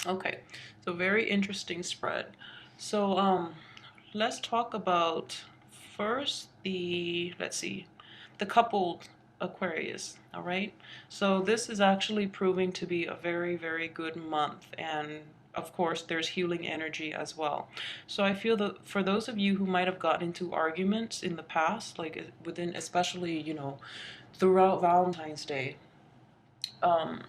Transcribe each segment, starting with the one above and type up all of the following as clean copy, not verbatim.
Okay, so very interesting spread. So let's talk about first the, let's see, the coupled Aquarius. All right, so this is actually proving to be a very, very good month, and of course there's healing energy as well. So I feel that for those of you who might have gotten into arguments in the past, like within, especially, throughout Valentine's Day, um,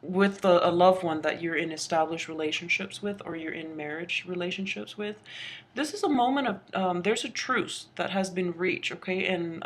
with a loved one that you're in established relationships with, or you're in marriage relationships with, this is a moment of, there's a truce that has been reached, okay? And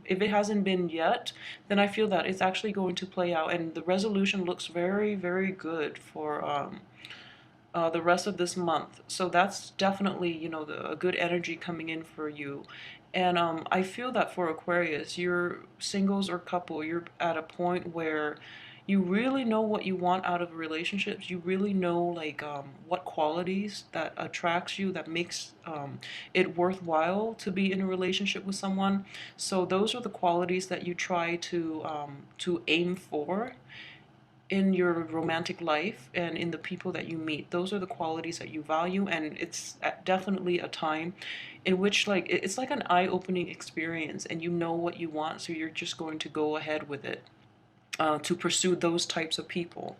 if it hasn't been yet, then I feel that it's actually going to play out, and the resolution looks very, very good for the rest of this month. So that's definitely, a good energy coming in for you. And I feel that for Aquarius, you're singles or couple, you're at a point where you really know what you want out of relationships. You really know, like, what qualities that attracts you, that makes it worthwhile to be in a relationship with someone. So those are the qualities that you try to aim for in your romantic life and in the people that you meet. Those are the qualities that you value, and it's definitely a time in which, like, it's like an eye-opening experience, and you know what you want, so you're just going to go ahead with it, to pursue those types of people.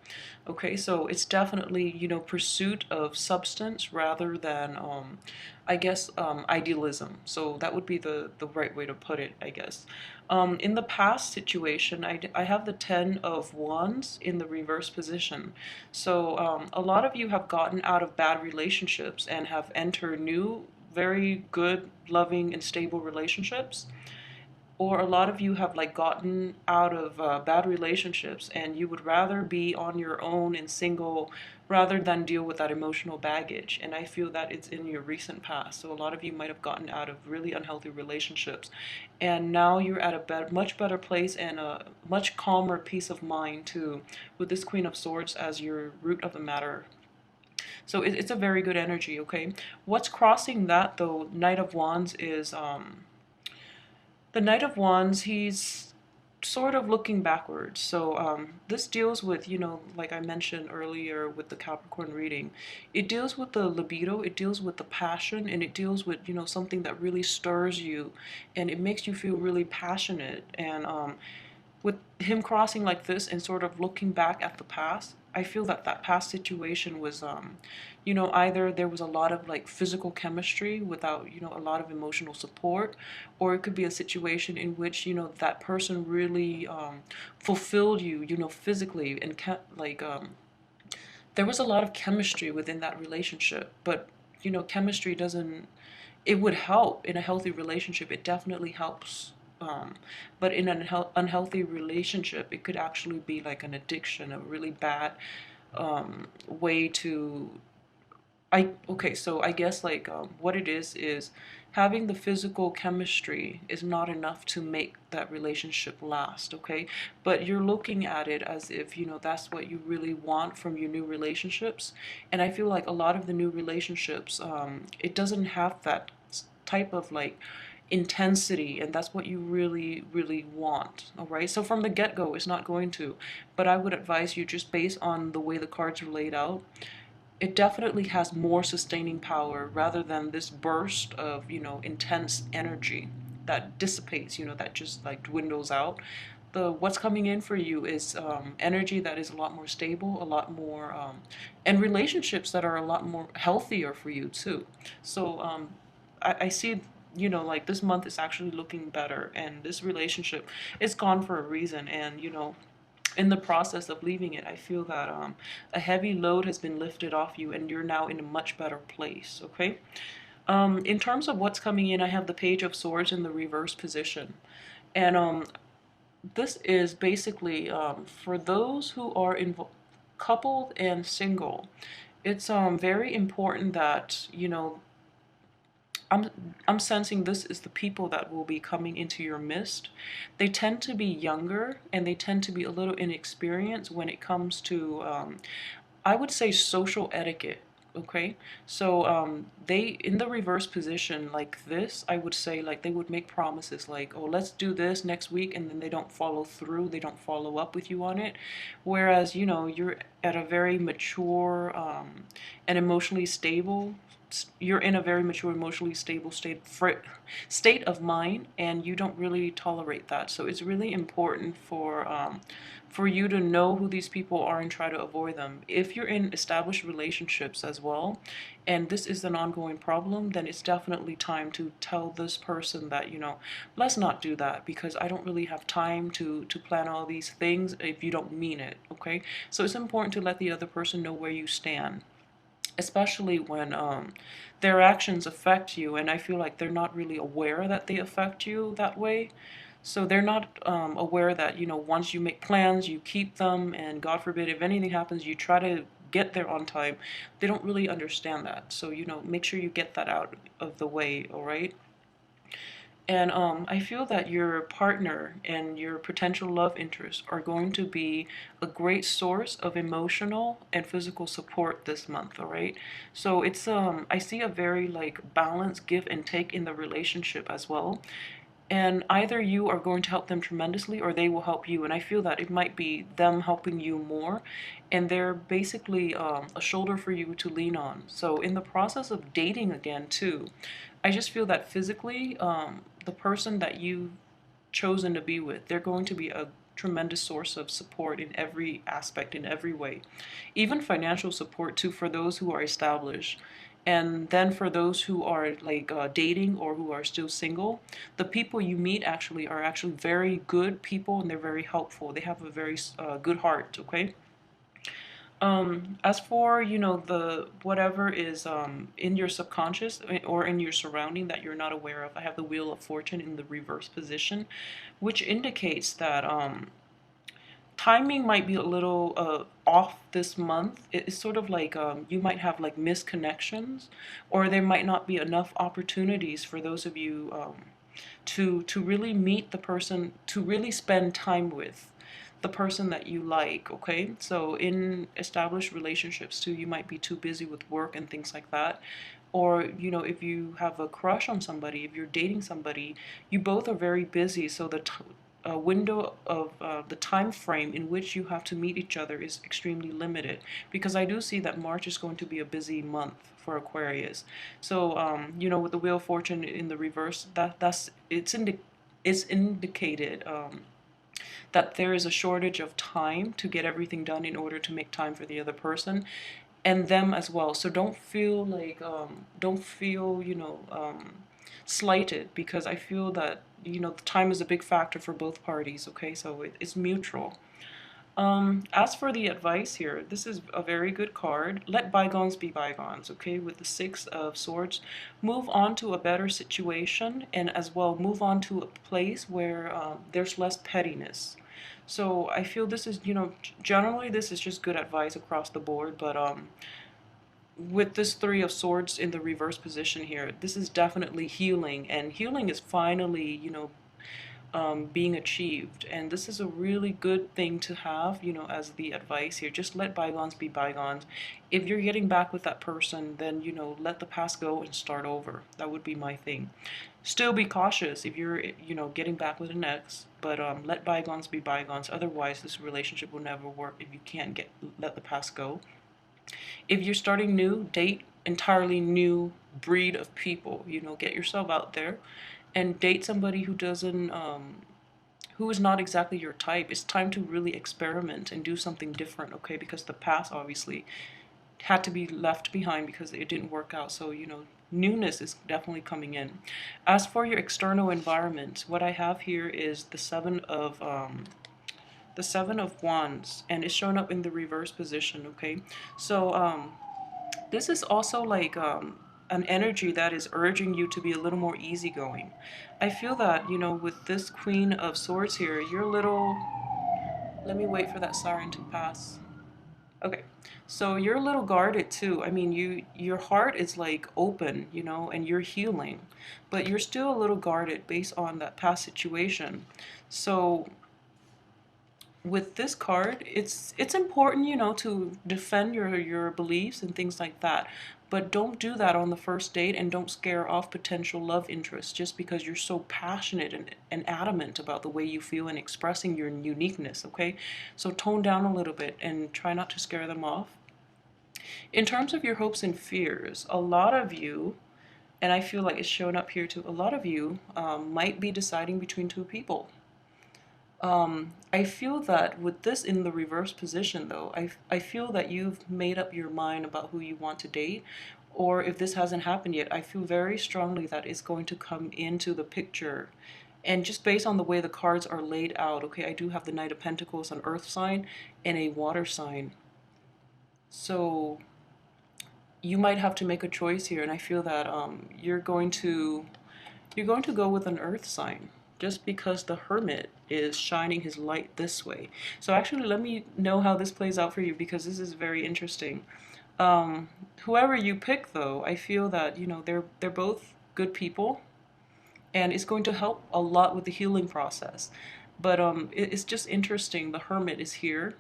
Okay, so it's definitely, pursuit of substance rather than, I guess, idealism. So that would be the right way to put it, I guess. In the past situation, I have the Ten of Wands in the reverse position. So a lot of you have gotten out of bad relationships and have entered new, very good, loving, and stable relationships, or a lot of you have, like, gotten out of bad relationships and you would rather be on your own and single rather than deal with that emotional baggage. And I feel that it's in your recent past. So a lot of you might have gotten out of really unhealthy relationships, and now you're at a much better place and a much calmer peace of mind too, with this Queen of Swords as your root of the matter. So it's a very good energy. Okay, what's crossing that though, Knight of Wands, is the Knight of Wands, he's sort of looking backwards. So this deals with, like I mentioned earlier with the Capricorn reading, it deals with the libido, it deals with the passion, and it deals with, something that really stirs you and it makes you feel really passionate. And with him crossing like this and sort of looking back at the past, I feel that that past situation was, either there was a lot of, like, physical chemistry without, a lot of emotional support, or it could be a situation in which, that person really fulfilled you, physically, and like, there was a lot of chemistry within that relationship. But, chemistry doesn't, it would help in a healthy relationship. It definitely helps. But in an unhealthy relationship, it could actually be like an addiction, a really bad way to. Okay, so I guess, like, what it is having the physical chemistry is not enough to make that relationship last. Okay, but you're looking at it as if, that's what you really want from your new relationships. And I feel like a lot of the new relationships, it doesn't have that type of, like, intensity, and that's what you really, really want. All right, so from the get-go it's not going to, but I would advise you, just based on the way the cards are laid out, it definitely has more sustaining power rather than this burst of, intense energy that dissipates, that just, like, dwindles out. The What's coming in for you is energy that is a lot more stable, a lot more, and relationships that are a lot more healthier for you too. So I see, like, this month is actually looking better, and this relationship is gone for a reason. And, in the process of leaving it, I feel that a heavy load has been lifted off you, and you're now in a much better place. Okay. In terms of what's coming in, I have the Page of Swords in the reverse position, and this is basically, for those who are coupled and single. It's very important that, I'm I'm sensing this is the people that will be coming into your midst. They tend to be younger and they tend to be a little inexperienced when it comes to, I would say, social etiquette. Okay, so they in the reverse position like this, I would say, like, they would make promises like, oh, let's do this next week, and then they don't follow through, they don't follow up with you on it. Whereas, you know, you're at a very mature and emotionally stable, you're in a very mature, emotionally stable state of mind, and you don't really tolerate that. So it's really important for you to know who these people are and try to avoid them. If you're in established relationships as well, and this is an ongoing problem, then it's definitely time to tell this person that, you know, let's not do that, because I don't really have time to plan all these things if you don't mean it, okay? So it's important to let the other person know where you stand, especially when their actions affect you, and I feel like they're not really aware that they affect you that way. So they're not aware that, you know, once you make plans, you keep them, and God forbid, if anything happens, you try to get there on time. They don't really understand that. So, you know, make sure you get that out of the way, all right? And I feel that your partner and your potential love interest are going to be a great source of emotional and physical support this month, all right? So it's I see a very like balanced give and take in the relationship as well. And either you are going to help them tremendously or they will help you. And I feel that it might be them helping you more. And they're basically a shoulder for you to lean on. So in the process of dating again, too, I just feel that physically, the person that you've chosen to be with, they're going to be a tremendous source of support in every aspect, in every way. Even financial support, too, for those who are established. And then for those who are like dating or who are still single, the people you meet actually are actually very good people, and they're very helpful. They have a very good heart, okay? As for, you know, the whatever is in your subconscious or in your surrounding that you're not aware of, I have the Wheel of Fortune in the reverse position, which indicates that timing might be a little off this month. It's sort of like you might have like missed connections, or there might not be enough opportunities for those of you to really meet the person, to really spend time with the person that you like, okay? So in established relationships too, you might be too busy with work and things like that. Or, you know, if you have a crush on somebody, if you're dating somebody, you both are very busy, so the window of the time frame in which you have to meet each other is extremely limited, because I do see that March is going to be a busy month for Aquarius. So you know, with the Wheel of Fortune in the reverse, it's indicated that there is a shortage of time to get everything done in order to make time for the other person and them as well. So don't feel like don't feel, you know, slighted, because I feel that, you know, the time is a big factor for both parties, okay? So it's mutual. As for the advice here, this is a very good card. Let bygones be bygones, okay? With the Six of Swords, move on to a better situation, and as well move on to a place where there's less pettiness. So I feel this is, you know, generally this is just good advice across the board, but with this Three of Swords in the reverse position here, this is definitely healing, and healing is finally, you know, being achieved. And this is a really good thing to have, you know, as the advice here. Just let bygones be bygones. If you're getting back with that person, then, you know, let the past go and start over. That would be my thing. Still be cautious if you're, you know, getting back with an ex, but let bygones be bygones. Otherwise, this relationship will never work if you can't let the past go. If you're starting new, date entirely new breed of people. You know, get yourself out there and date somebody who doesn't who is not exactly your type. It's time to really experiment and do something different, okay? Because the past obviously had to be left behind because it didn't work out. So, you know, newness is definitely coming in. As for your external environment, what I have here is the Seven of Wands, and it's showing up in the reverse position, okay? So this is also like an energy that is urging you to be a little more easygoing. I feel that, you know, with this Queen of Swords here, you're a little... Let me wait for that siren to pass. Okay, so you're a little guarded too. I mean, your heart is like open, you know, and you're healing, but you're still a little guarded based on that past situation. So with this card, it's important, you know, to defend your beliefs and things like that. But don't do that on the first date, and don't scare off potential love interests just because you're so passionate and adamant about the way you feel and expressing your uniqueness, okay? So tone down a little bit and try not to scare them off. In terms of your hopes and fears, a lot of you, and I feel like it's showing up here too, a lot of you might be deciding between two people. I feel that with this in the reverse position, though, I feel that you've made up your mind about who you want to date, or if this hasn't happened yet, I feel very strongly that it's going to come into the picture. And just based on the way the cards are laid out, okay, I do have the Knight of Pentacles, an earth sign, and a water sign. So you might have to make a choice here, and I feel that you're going to go with an earth sign just because the Hermit is shining his light this way. So actually, let me know how this plays out for you, because this is very interesting. Whoever you pick, though, I feel that, you know, they're both good people, and it's going to help a lot with the healing process. But it's just interesting. The Hermit is here,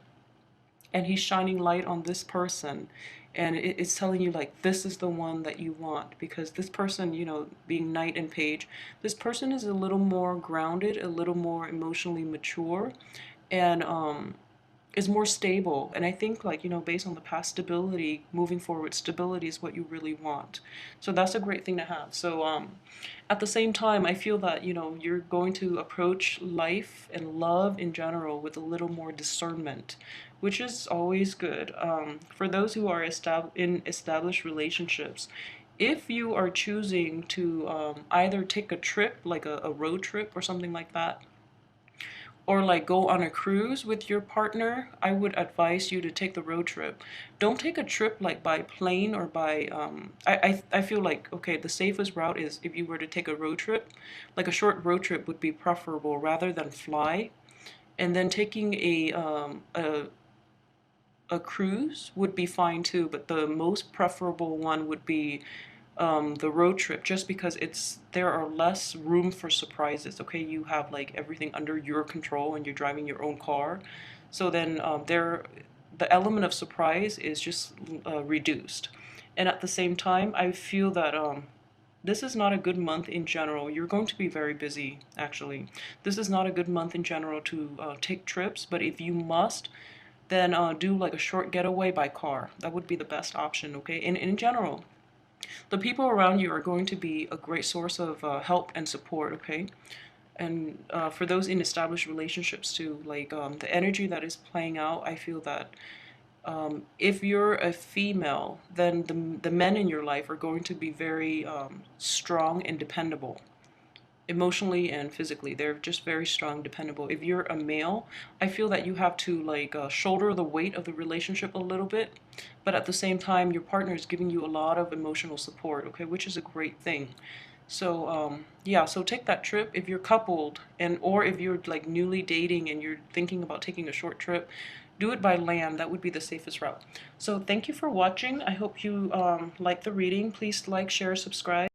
and he's shining light on this person, and it's telling you like this is the one that you want, because this person, you know, being Knight and Page, this person is a little more grounded, a little more emotionally mature, and is more stable. And I think, like, you know, based on the past stability, moving forward, stability is what you really want. So that's a great thing to have. So at the same time, I feel that, you know, you're going to approach life and love in general with a little more discernment, which is always good. For those who are in established relationships, if you are choosing to either take a trip, like a road trip or something like that, or like go on a cruise with your partner, I would advise you to take the road trip. Don't take a trip like by plane or by I feel like, okay, the safest route is if you were to take a road trip, like a short road trip would be preferable rather than fly. And then taking a cruise would be fine too, but the most preferable one would be the road trip, just because there are less room for surprises. Okay, you have like everything under your control and you're driving your own car, so then the element of surprise is just reduced. And at the same time, I feel that this is not a good month in general. You're going to be very busy, actually. This is not a good month in general to take trips, but if you must, then do like a short getaway by car. That would be the best option, okay? And in general, the people around you are going to be a great source of help and support, okay? And for those in established relationships too, like the energy that is playing out, I feel that if you're a female, then the men in your life are going to be very strong and dependable, emotionally and physically. They're just very strong, dependable. If you're a male, I feel that you have to like shoulder the weight of the relationship a little bit, but at the same time, your partner is giving you a lot of emotional support, okay, which is a great thing. So yeah, so take that trip if you're coupled, and or if you're like newly dating and you're thinking about taking a short trip, do it by land. That would be the safest route. So thank you for watching. I hope you like the reading. Please like, share, subscribe.